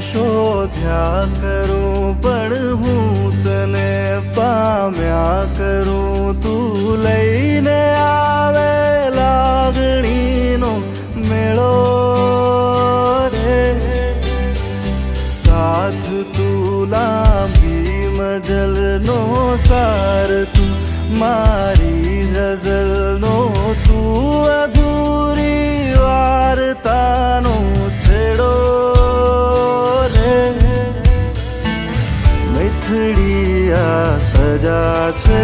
શોધ્યા કરું પણ હું તને પામ્યા કરું તું લઈને આવે લાગણીનો મેળો રે સાથ તું લાંબી મજલનો સાર તું મારી ગઝલનો તું અધૂરી વાર્તાનો છેડો રે મીઠડી આ સજા છે